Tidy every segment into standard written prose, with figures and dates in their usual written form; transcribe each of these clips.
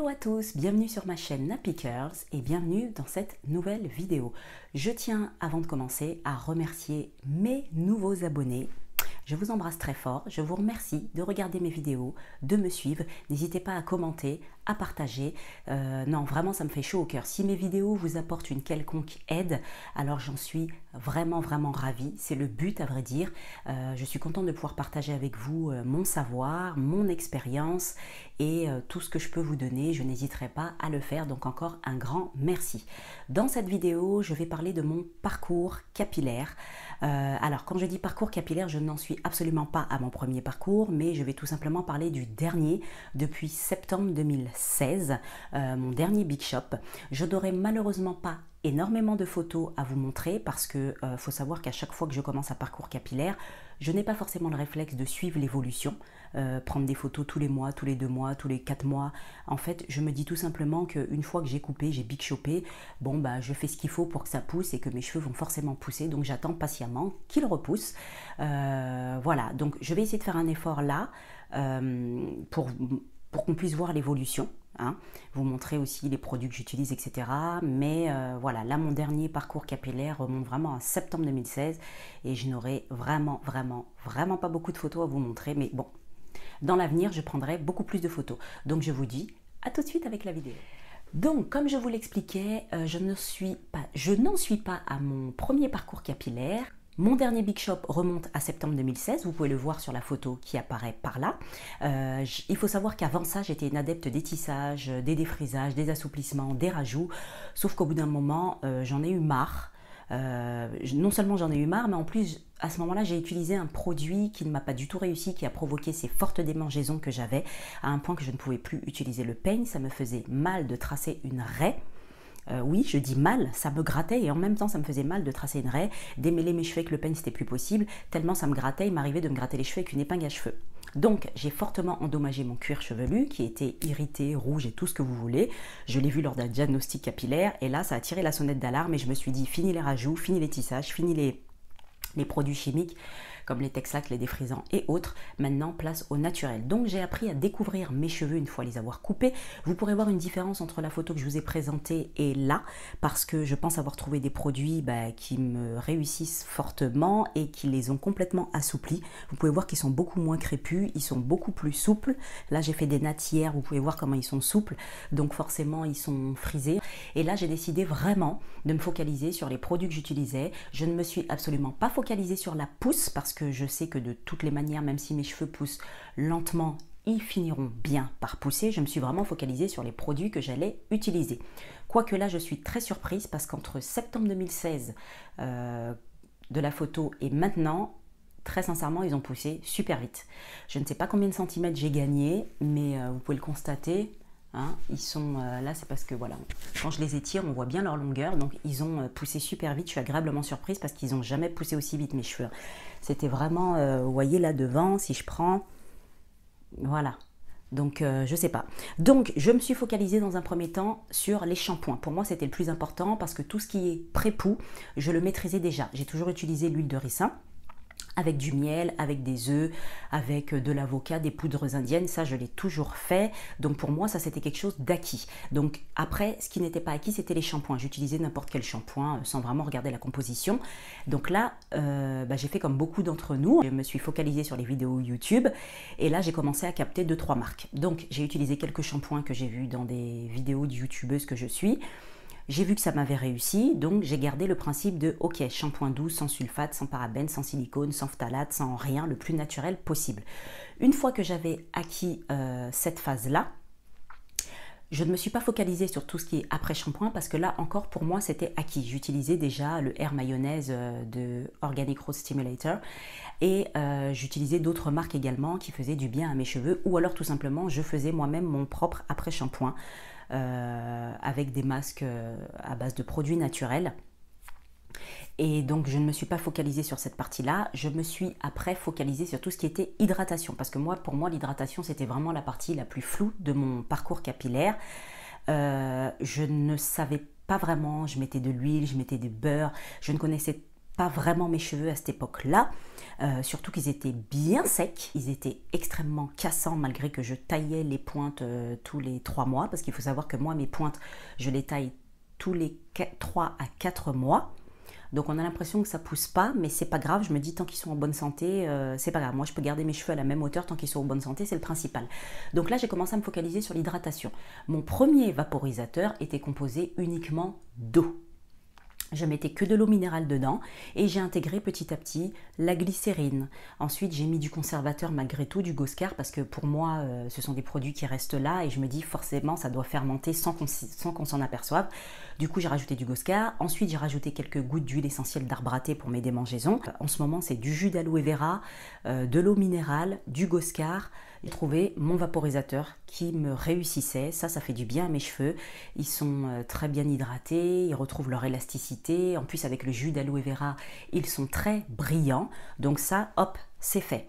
Bonjour à tous, bienvenue sur ma chaîne Nappy Curls et bienvenue dans cette nouvelle vidéo. Je tiens avant de commencer à remercier mes nouveaux abonnés. Je vous embrasse très fort, je vous remercie de regarder mes vidéos, de me suivre. N'hésitez pas à commenter, à partager. Non, vraiment, ça me fait chaud au cœur. Si mes vidéos vous apportent une quelconque aide, alors j'en suis vraiment ravie. C'est le but, à vrai dire. Je suis contente de pouvoir partager avec vous mon savoir, mon expérience et tout ce que je peux vous donner. Je n'hésiterai pas à le faire. Donc encore un grand merci. Dans cette vidéo, je vais parler de mon parcours capillaire. Alors, quand je dis parcours capillaire, je n'en suis absolument pas à mon premier parcours, mais je vais tout simplement parler du dernier, depuis septembre 2016, mon dernier Big Shop. Je n'aurai malheureusement pas énormément de photos à vous montrer parce que faut savoir qu'à chaque fois que je commence un parcours capillaire, je n'ai pas forcément le réflexe de suivre l'évolution, prendre des photos tous les mois, tous les 2 mois, tous les 4 mois. En fait, je me dis tout simplement qu'une fois que j'ai coupé, j'ai Big Shopé, bon bah je fais ce qu'il faut pour que ça pousse et que mes cheveux vont forcément pousser, donc j'attends patiemment qu'ils repoussent. Voilà, donc je vais essayer de faire un effort là pour qu'on puisse voir l'évolution. Hein, vous montrer aussi les produits que j'utilise, etc. Mais voilà, là mon dernier parcours capillaire remonte vraiment à septembre 2016 et je n'aurai vraiment pas beaucoup de photos à vous montrer. Mais bon, dans l'avenir, je prendrai beaucoup plus de photos. Donc je vous dis à tout de suite avec la vidéo. Donc, comme je vous l'expliquais, je n'en suis pas à mon premier parcours capillaire. Mon dernier Big Shop remonte à septembre 2016, vous pouvez le voir sur la photo qui apparaît par là. Il faut savoir qu'avant ça, j'étais une adepte des tissages, des défrisages, des assouplissements, des rajouts. Sauf qu'au bout d'un moment, j'en ai eu marre. Non seulement j'en ai eu marre, mais en plus, à ce moment-là, j'ai utilisé un produit qui ne m'a pas du tout réussi, qui a provoqué ces fortes démangeaisons que j'avais, à un point que je ne pouvais plus utiliser le peigne. Ça me faisait mal de tracer une raie. Oui, je dis mal, ça me grattait et en même temps ça me faisait mal de tracer une raie, démêler mes cheveux avec le peigne c'était plus possible, tellement ça me grattait, il m'arrivait de me gratter les cheveux avec une épingle à cheveux. Donc j'ai fortement endommagé mon cuir chevelu qui était irrité, rouge et tout ce que vous voulez. Je l'ai vu lors d'un diagnostic capillaire et là ça a tiré la sonnette d'alarme et je me suis dit fini les rajouts, fini les tissages, fini les produits chimiques comme les Texac, les défrisants et autres. Maintenant, place au naturel. Donc, j'ai appris à découvrir mes cheveux une fois les avoir coupés. Vous pourrez voir une différence entre la photo que je vous ai présentée et là, parce que je pense avoir trouvé des produits qui me réussissent fortement et qui les ont complètement assouplis. Vous pouvez voir qu'ils sont beaucoup moins crépus, ils sont beaucoup plus souples. Là, j'ai fait des nattes hier, vous pouvez voir comment ils sont souples. Donc, forcément, ils sont frisés. Et là, j'ai décidé vraiment de me focaliser sur les produits que j'utilisais. Je ne me suis absolument pas focalisée sur la pousse parce que je sais que de toutes les manières, même si mes cheveux poussent lentement, ils finiront bien par pousser. Je me suis vraiment focalisée sur les produits que j'allais utiliser. Quoique là, je suis très surprise parce qu'entre septembre 2016 de la photo et maintenant, très sincèrement, ils ont poussé super vite. Je ne sais pas combien de centimètres j'ai gagné, mais vous pouvez le constater. Hein, ils sont là, c'est parce que voilà, quand je les étire, on voit bien leur longueur. Donc ils ont poussé super vite. Je suis agréablement surprise parce qu'ils n'ont jamais poussé aussi vite mes cheveux. C'était vraiment, vous voyez là devant, si je prends, voilà. Donc je sais pas. Donc je me suis focalisée dans un premier temps sur les shampoings. Pour moi c'était le plus important parce que tout ce qui est pré-poux, je le maîtrisais déjà. J'ai toujours utilisé l'huile de ricin, avec du miel, avec des œufs, avec de l'avocat, des poudres indiennes, ça je l'ai toujours fait. Donc pour moi ça c'était quelque chose d'acquis. Donc après ce qui n'était pas acquis c'était les shampoings. J'utilisais n'importe quel shampoing sans vraiment regarder la composition. Donc là j'ai fait comme beaucoup d'entre nous. Je me suis focalisée sur les vidéos YouTube et là j'ai commencé à capter 2-3 marques. Donc j'ai utilisé quelques shampoings que j'ai vus dans des vidéos de youtubeuses que je suis. J'ai vu que ça m'avait réussi, donc j'ai gardé le principe de ok, shampoing doux, sans sulfate, sans parabènes, sans silicone, sans phtalate, sans rien, le plus naturel possible. Une fois que j'avais acquis cette phase-là, je ne me suis pas focalisée sur tout ce qui est après shampoing parce que là encore pour moi c'était acquis. J'utilisais déjà le Air Mayonnaise de Organic Rose Stimulator et j'utilisais d'autres marques également qui faisaient du bien à mes cheveux ou alors tout simplement je faisais moi-même mon propre après shampoing. Avec des masques à base de produits naturels. Et donc je ne me suis pas focalisée sur cette partie-là, je me suis après focalisée sur tout ce qui était hydratation. Parce que pour moi l'hydratation c'était vraiment la partie la plus floue de mon parcours capillaire. Je ne savais pas vraiment, je mettais de l'huile, je mettais du beurre, je ne connaissais pas vraiment mes cheveux à cette époque-là, surtout qu'ils étaient bien secs, ils étaient extrêmement cassants malgré que je taillais les pointes tous les 3 mois, parce qu'il faut savoir que moi mes pointes, je les taille tous les 3 à 4 mois. Donc on a l'impression que ça pousse pas, mais c'est pas grave, je me dis tant qu'ils sont en bonne santé, c'est pas grave. Moi je peux garder mes cheveux à la même hauteur tant qu'ils sont en bonne santé, c'est le principal. Donc là j'ai commencé à me focaliser sur l'hydratation. Mon premier vaporisateur était composé uniquement d'eau. Je mettais que de l'eau minérale dedans et j'ai intégré petit à petit la glycérine. Ensuite, j'ai mis du conservateur malgré tout, du Goscar, parce que pour moi, ce sont des produits qui restent là et je me dis forcément ça doit fermenter sans qu'on s'en aperçoive. Du coup, j'ai rajouté du Goscar. Ensuite, j'ai rajouté quelques gouttes d'huile essentielle d'arbre à thé pour mes démangeaisons. En ce moment, c'est du jus d'aloe vera, de l'eau minérale, du Goscar. J'ai trouvé mon vaporisateur qui me réussissait. Ça fait du bien à mes cheveux. Ils sont très bien hydratés, ils retrouvent leur élasticité. En plus, avec le jus d'aloe vera, ils sont très brillants. Donc ça, hop, c'est fait.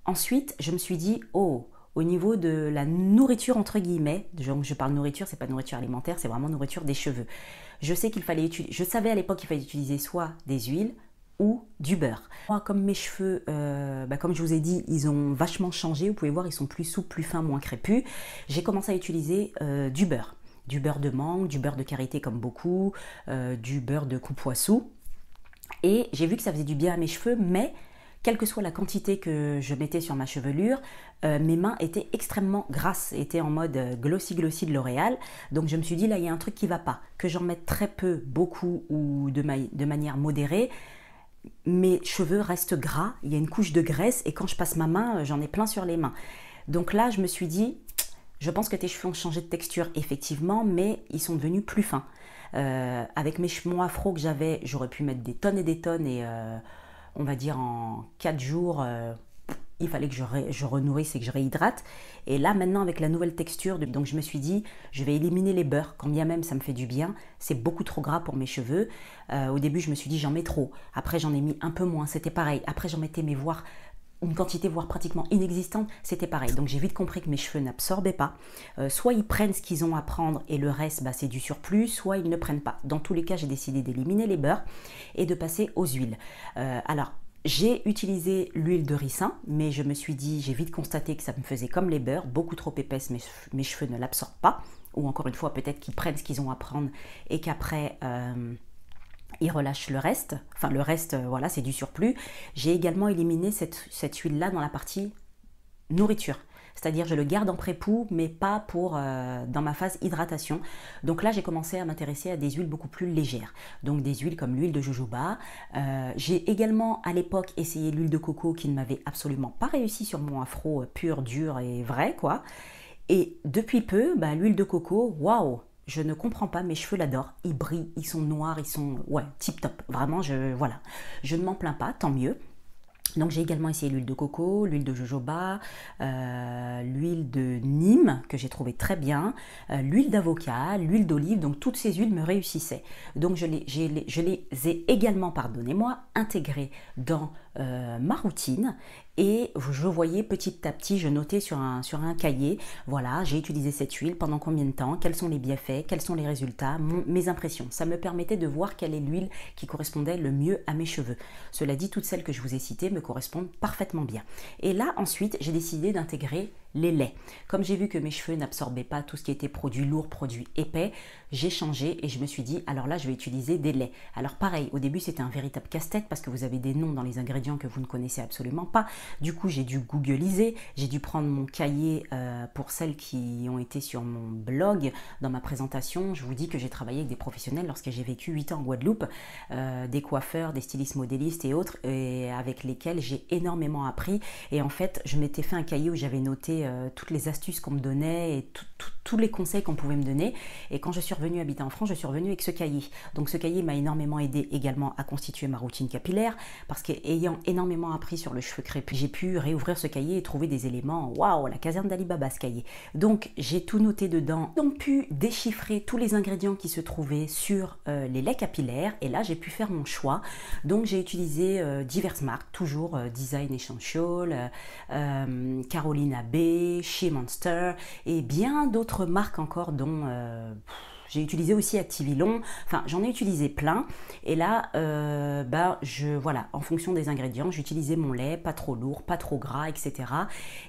Ensuite, je me suis dit, oh, au niveau de la nourriture entre guillemets, je parle nourriture, c'est pas nourriture alimentaire, c'est vraiment nourriture des cheveux. Je savais à l'époque qu'il fallait utiliser soit des huiles, ou du beurre. Moi, comme mes cheveux, comme je vous ai dit, ils ont vachement changé. Vous pouvez voir, ils sont plus souples, plus fins, moins crépus. J'ai commencé à utiliser du beurre. Du beurre de mangue, du beurre de karité comme beaucoup, du beurre de coupoissou. Et j'ai vu que ça faisait du bien à mes cheveux, mais quelle que soit la quantité que je mettais sur ma chevelure, mes mains étaient extrêmement grasses, étaient en mode glossy glossy de L'Oréal. Donc je me suis dit, là, il y a un truc qui ne va pas. Que j'en mette très peu, beaucoup ou de manière modérée, mes cheveux restent gras, il y a une couche de graisse et quand je passe ma main, j'en ai plein sur les mains. Donc là, je me suis dit, je pense que tes cheveux ont changé de texture, effectivement, mais ils sont devenus plus fins. Avec mes cheveux afro que j'avais, j'aurais pu mettre des tonnes et des tonnes et on va dire en 4 jours, il fallait que je renourrisse et que je réhydrate. Et là, maintenant, avec la nouvelle texture, donc je me suis dit, je vais éliminer les beurres, quand bien même ça me fait du bien. C'est beaucoup trop gras pour mes cheveux. Au début, je me suis dit, j'en mets trop. Après, j'en ai mis un peu moins, c'était pareil. Après, j'en mettais une quantité, voire pratiquement inexistante, c'était pareil. Donc, j'ai vite compris que mes cheveux n'absorbaient pas. Soit ils prennent ce qu'ils ont à prendre et le reste, c'est du surplus, soit ils ne prennent pas. Dans tous les cas, j'ai décidé d'éliminer les beurres et de passer aux huiles. Alors, j'ai utilisé l'huile de ricin, mais je me suis dit, j'ai vite constaté que ça me faisait comme les beurres, beaucoup trop épaisse, mes cheveux ne l'absorbent pas. Ou encore une fois, peut-être qu'ils prennent ce qu'ils ont à prendre et qu'après, ils relâchent le reste. Enfin, le reste, voilà, c'est du surplus. J'ai également éliminé cette huile-là dans la partie nourriture. C'est-à-dire je le garde en pré-poux, mais pas pour dans ma phase hydratation. Donc là, j'ai commencé à m'intéresser à des huiles beaucoup plus légères. Donc des huiles comme l'huile de jojoba. J'ai également à l'époque essayé l'huile de coco qui ne m'avait absolument pas réussi sur mon afro pur, dur et vrai, quoi. Et depuis peu, l'huile de coco, waouh! Je ne comprends pas, mes cheveux l'adorent, ils brillent, ils sont noirs, ils sont, ouais, tip top. Vraiment, voilà. Je ne m'en plains pas, tant mieux. Donc j'ai également essayé l'huile de coco, l'huile de jojoba, l'huile de Nîmes que j'ai trouvé très bien, l'huile d'avocat, l'huile d'olive, donc toutes ces huiles me réussissaient. Donc je les ai également, pardonnez-moi, intégrées dans ma routine et je voyais petit à petit, je notais sur un cahier, voilà, j'ai utilisé cette huile pendant combien de temps, quels sont les bienfaits, quels sont les résultats, mes impressions. Ça me permettait de voir quelle est l'huile qui correspondait le mieux à mes cheveux. Cela dit, toutes celles que je vous ai citées me correspondent parfaitement bien. Et là, ensuite, j'ai décidé d'intégrer les laits. Comme j'ai vu que mes cheveux n'absorbaient pas tout ce qui était produit lourd, produit épais, j'ai changé et je me suis dit, alors là, je vais utiliser des laits. Alors pareil, au début, c'était un véritable casse-tête parce que vous avez des noms dans les ingrédients que vous ne connaissez absolument pas. Du coup, j'ai dû googliser, j'ai dû prendre mon cahier pour celles qui ont été sur mon blog. Dans ma présentation, je vous dis que j'ai travaillé avec des professionnels lorsque j'ai vécu 8 ans en Guadeloupe, des coiffeurs, des stylistes modélistes et autres, et avec lesquels j'ai énormément appris. Et en fait, je m'étais fait un cahier où j'avais noté toutes les astuces qu'on me donnait et tous les conseils qu'on pouvait me donner. Et quand je suis revenue habiter en France, je suis revenue avec ce cahier. Donc ce cahier m'a énormément aidé également à constituer ma routine capillaire parce qu'ayant énormément appris sur le cheveu crépus, j'ai pu réouvrir ce cahier et trouver des éléments. Waouh, la caserne d'Ali Baba ce cahier. Donc j'ai tout noté dedans. J'ai donc pu déchiffrer tous les ingrédients qui se trouvaient sur les laits capillaires et là j'ai pu faire mon choix. Donc j'ai utilisé diverses marques, toujours Design Essential, Carolina Bay, Shea Monster et bien d'autres marques encore dont j'ai utilisé aussi Activilon, enfin j'en ai utilisé plein. Et là, voilà, en fonction des ingrédients, j'utilisais mon lait, pas trop lourd, pas trop gras, etc.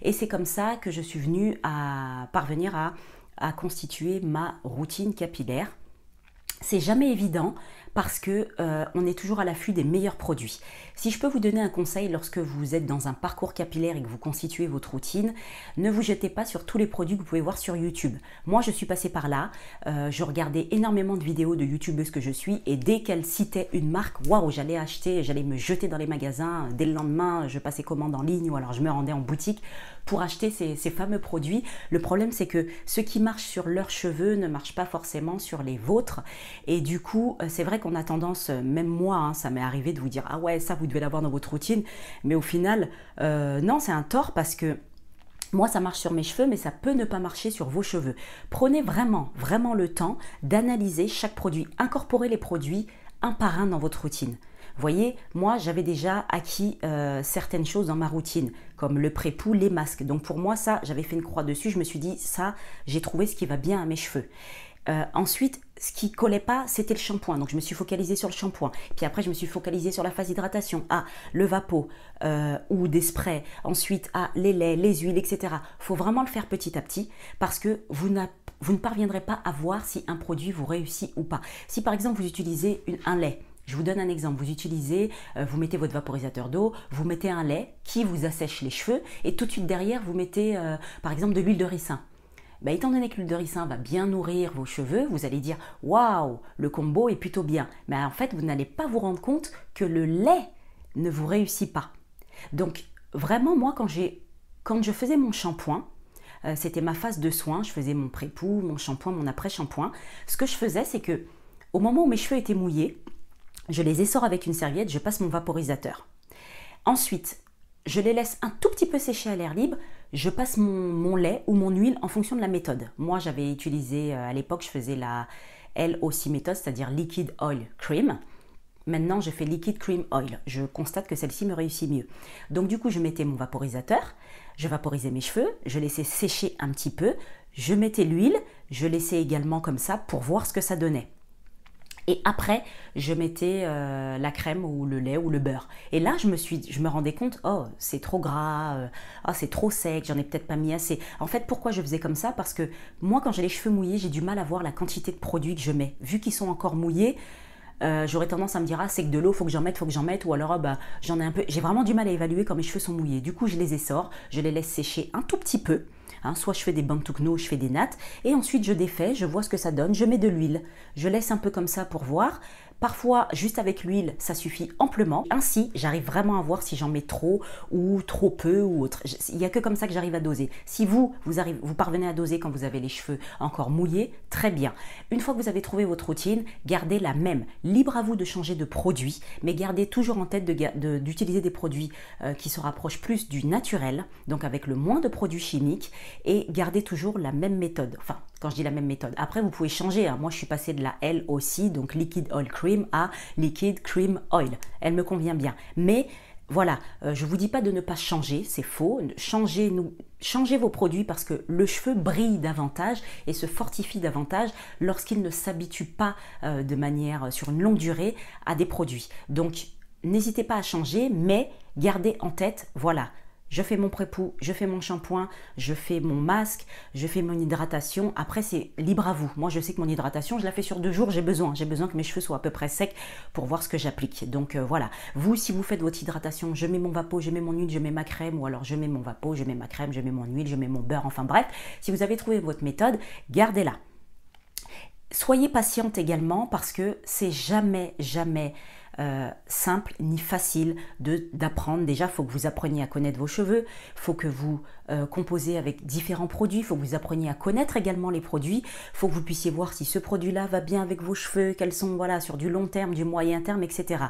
Et c'est comme ça que je suis venue à parvenir à constituer ma routine capillaire. C'est jamais évident parce que on est toujours à l'affût des meilleurs produits. Si je peux vous donner un conseil lorsque vous êtes dans un parcours capillaire et que vous constituez votre routine, ne vous jetez pas sur tous les produits que vous pouvez voir sur YouTube. Moi, je suis passée par là, je regardais énormément de vidéos de youtubeuses que je suis et dès qu'elles citaient une marque, waouh, j'allais acheter, j'allais me jeter dans les magasins. Dès le lendemain, je passais commande en ligne ou alors je me rendais en boutique pour acheter ces fameux produits. Le problème, c'est que ce qui marche sur leurs cheveux ne marche pas forcément sur les vôtres. Et du coup, c'est vrai qu'on a tendance, même moi, ça m'est arrivé de vous dire « Ah ouais, ça, vous devez l'avoir dans votre routine. » Mais au final, non, c'est un tort parce que moi, ça marche sur mes cheveux, mais ça peut ne pas marcher sur vos cheveux. Prenez vraiment, vraiment le temps d'analyser chaque produit. Incorporez les produits un par un dans votre routine. Vous voyez, moi, j'avais déjà acquis certaines choses dans ma routine, comme le pré-pou, les masques. Donc pour moi, ça, j'avais fait une croix dessus. Je me suis dit, ça, j'ai trouvé ce qui va bien à mes cheveux. Ensuite, ce qui collait pas, c'était le shampoing. Donc, je me suis focalisée sur le shampoing. Puis après, je me suis focalisée sur la phase d'hydratation. Le vapeau ou des sprays. Ensuite, les laits, les huiles, etc. Il faut vraiment le faire petit à petit parce que vous ne parviendrez pas à voir si un produit vous réussit ou pas. Si par exemple, vous utilisez un lait, je vous donne un exemple, vous mettez votre vaporisateur d'eau, vous mettez un lait qui vous assèche les cheveux et tout de suite derrière, vous mettez par exemple de l'huile de ricin. Étant donné que l'huile de ricin va bien nourrir vos cheveux, vous allez dire « Waouh, le combo est plutôt bien ». Mais en fait, vous n'allez pas vous rendre compte que le lait ne vous réussit pas. Donc vraiment, moi, quand je faisais mon shampoing, c'était ma phase de soin, je faisais mon pré-pou, mon shampoing, mon après-shampoing. Ce que je faisais, c'est que au moment où mes cheveux étaient mouillés, je les essore avec une serviette, je passe mon vaporisateur. Ensuite, je les laisse un tout petit peu sécher à l'air libre, je passe mon lait ou mon huile en fonction de la méthode. Moi, j'avais utilisé, à l'époque, je faisais la LOC méthode, c'est-à-dire Liquid Oil Cream. Maintenant, je fais Liquid Cream Oil. Je constate que celle-ci me réussit mieux. Donc, du coup, je mettais mon vaporisateur, je vaporisais mes cheveux, je laissais sécher un petit peu, je mettais l'huile, je laissais également comme ça pour voir ce que ça donnait. Et après, je mettais la crème ou le lait ou le beurre. Et là, je me rendais compte, oh, c'est trop gras, c'est trop sec, j'en ai peut-être pas mis assez. En fait, pourquoi je faisais comme ça? Parce que moi, quand j'ai les cheveux mouillés, j'ai du mal à voir la quantité de produits que je mets. Vu qu'ils sont encore mouillés, j'aurais tendance à me dire, c'est que de l'eau, faut que j'en mette, ou alors j'en ai un peu. J'ai vraiment du mal à évaluer quand mes cheveux sont mouillés. Du coup, je les essore, je les laisse sécher un tout petit peu. Soit je fais des bantukno, je fais des nattes, et ensuite je défais, je vois ce que ça donne, je mets de l'huile, je laisse un peu comme ça pour voir. Parfois, juste avec l'huile, ça suffit amplement. Ainsi, j'arrive vraiment à voir si j'en mets trop ou trop peu ou autre. Il n'y a que comme ça que j'arrive à doser. Si vous parvenez à doser quand vous avez les cheveux encore mouillés, très bien. Une fois que vous avez trouvé votre routine, gardez la même. Libre à vous de changer de produit, mais gardez toujours en tête d'utiliser des produits qui se rapprochent plus du naturel, donc avec le moins de produits chimiques, et gardez toujours la même méthode. Enfin, quand je dis la même méthode. Après, vous pouvez changer. Moi, je suis passée de la LOC, donc Liquid Oil Cream, à Liquid Cream Oil. Elle me convient bien. Mais voilà, je ne vous dis pas de ne pas changer, c'est faux. Changez vos produits parce que le cheveu brille davantage et se fortifie davantage lorsqu'il ne s'habitue pas de manière sur une longue durée à des produits. Donc, n'hésitez pas à changer, mais gardez en tête, voilà, je fais mon pré-pou, je fais mon shampoing, je fais mon masque, je fais mon hydratation. Après, c'est libre à vous. Moi, je sais que mon hydratation, je la fais sur 2 jours. J'ai besoin que mes cheveux soient à peu près secs pour voir ce que j'applique. Donc, voilà. Vous, si vous faites votre hydratation, je mets mon vapeau, je mets mon huile, je mets ma crème. Ou alors, je mets mon vapeau, je mets ma crème, je mets mon huile, je mets mon beurre. Enfin, bref. Si vous avez trouvé votre méthode, gardez-la. Soyez patiente également parce que c'est jamais simple ni facile d'apprendre. Déjà, il faut que vous appreniez à connaître vos cheveux, il faut que vous composez avec différents produits, il faut que vous appreniez à connaître également les produits, il faut que vous puissiez voir si ce produit-là va bien avec vos cheveux, quels sont sur du long terme, du moyen terme, etc.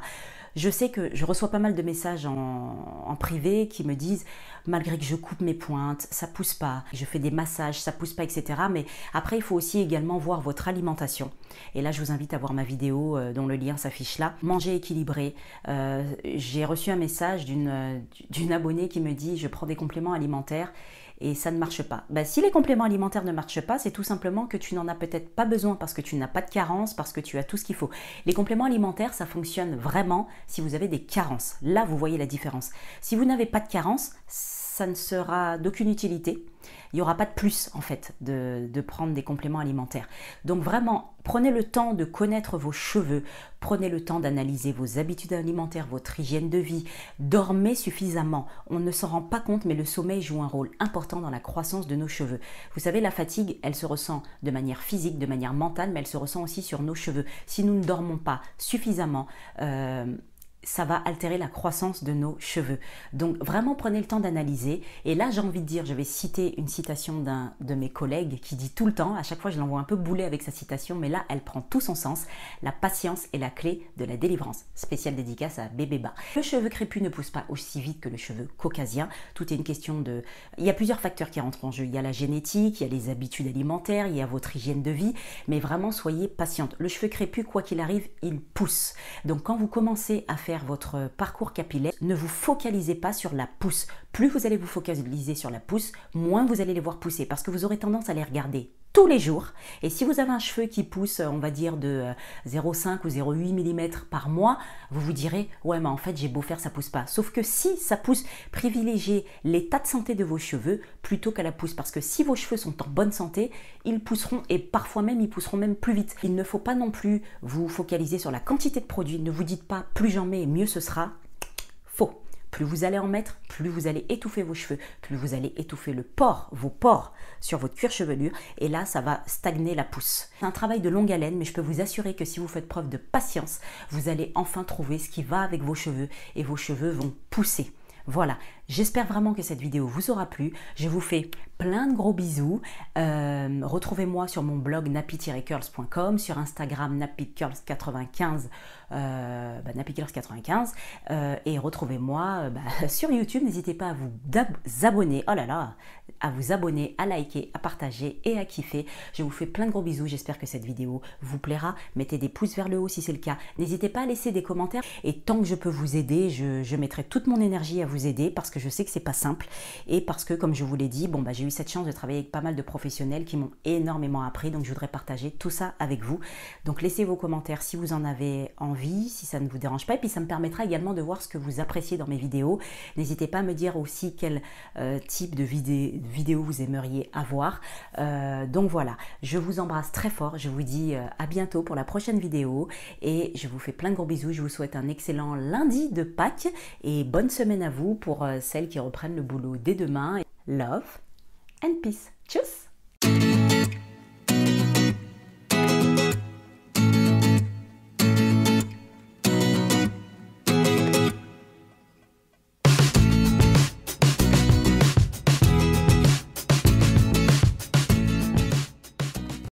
Je sais que je reçois pas mal de messages en privé qui me disent « Malgré que je coupe mes pointes, ça pousse pas, je fais des massages, ça pousse pas, etc. » Mais après, il faut aussi également voir votre alimentation. Et là, je vous invite à voir ma vidéo dont le lien s'affiche là. Manger équilibré. J'ai reçu un message d'une abonnée qui me dit « Je prends des compléments alimentaires et ça ne marche pas. Ben, si les compléments alimentaires ne marchent pas, c'est tout simplement que tu n'en as peut-être pas besoin parce que tu n'as pas de carence, parce que tu as tout ce qu'il faut. Les compléments alimentaires, ça fonctionne vraiment si vous avez des carences. Là, vous voyez la différence. Si vous n'avez pas de carence, ça ne sera d'aucune utilité. Il n'y aura pas de plus en fait de prendre des compléments alimentaires. Donc vraiment, prenez le temps de connaître vos cheveux, prenez le temps d'analyser vos habitudes alimentaires, votre hygiène de vie, dormez suffisamment. On ne s'en rend pas compte, mais le sommeil joue un rôle important dans la croissance de nos cheveux. Vous savez, la fatigue, elle se ressent de manière physique, de manière mentale, mais elle se ressent aussi sur nos cheveux. Si nous ne dormons pas suffisamment, ça va altérer la croissance de nos cheveux. Donc vraiment prenez le temps d'analyser. Et là j'ai envie de dire, je vais citer une citation d'un de mes collègues qui dit tout le temps, à chaque fois je l'envoie un peu bouler avec sa citation, mais là elle prend tout son sens. La patience est la clé de la délivrance. Spéciale dédicace à Bébé Ba. Le cheveu crépus ne pousse pas aussi vite que le cheveu caucasien. Tout est une question de... Il y a plusieurs facteurs qui rentrent en jeu. Il y a la génétique, il y a les habitudes alimentaires, il y a votre hygiène de vie, mais vraiment soyez patiente. Le cheveu crépus, quoi qu'il arrive, il pousse. Donc quand vous commencez à faire votre parcours capillaire, ne vous focalisez pas sur la pousse. Plus vous allez vous focaliser sur la pousse, moins vous allez les voir pousser parce que vous aurez tendance à les regarder tous les jours. Et si vous avez un cheveu qui pousse, on va dire de 0,5 ou 0,8 mm par mois, vous vous direz « Ouais, mais en fait, j'ai beau faire, ça pousse pas. » Sauf que si ça pousse, privilégiez l'état de santé de vos cheveux plutôt qu'à la pousse. Parce que si vos cheveux sont en bonne santé, ils pousseront et parfois même, ils pousseront même plus vite. Il ne faut pas non plus vous focaliser sur la quantité de produits. Ne vous dites pas « Plus j'en mets, mieux ce sera ». Faux. Plus vous allez en mettre, plus vous allez étouffer vos cheveux, plus vous allez étouffer vos pores sur votre cuir chevelu et là, ça va stagner la pousse. C'est un travail de longue haleine, mais je peux vous assurer que si vous faites preuve de patience, vous allez enfin trouver ce qui va avec vos cheveux et vos cheveux vont pousser. Voilà, j'espère vraiment que cette vidéo vous aura plu. Je vous fais plein de gros bisous. Retrouvez-moi sur mon blog nappy-curls.com, sur Instagram nappycurls95, nappycurls95 et retrouvez-moi sur YouTube. N'hésitez pas à vous abonner, oh là là, à vous abonner, à liker, à partager et à kiffer. Je vous fais plein de gros bisous. J'espère que cette vidéo vous plaira. Mettez des pouces vers le haut si c'est le cas. N'hésitez pas à laisser des commentaires et tant que je peux vous aider, je mettrai toute mon énergie à vous aider parce que je sais que c'est pas simple et parce que comme je vous l'ai dit, j'ai eu cette chance de travailler avec pas mal de professionnels qui m'ont énormément appris, donc je voudrais partager tout ça avec vous. Donc laissez vos commentaires si vous en avez envie, si ça ne vous dérange pas, et puis ça me permettra également de voir ce que vous appréciez dans mes vidéos. N'hésitez pas à me dire aussi quel type de vidéo vous aimeriez avoir. Donc voilà, je vous embrasse très fort, je vous dis à bientôt pour la prochaine vidéo et je vous fais plein de gros bisous. Je vous souhaite un excellent lundi de Pâques et bonne semaine à vous pour celles qui reprennent le boulot dès demain. Love and peace. Tchuss!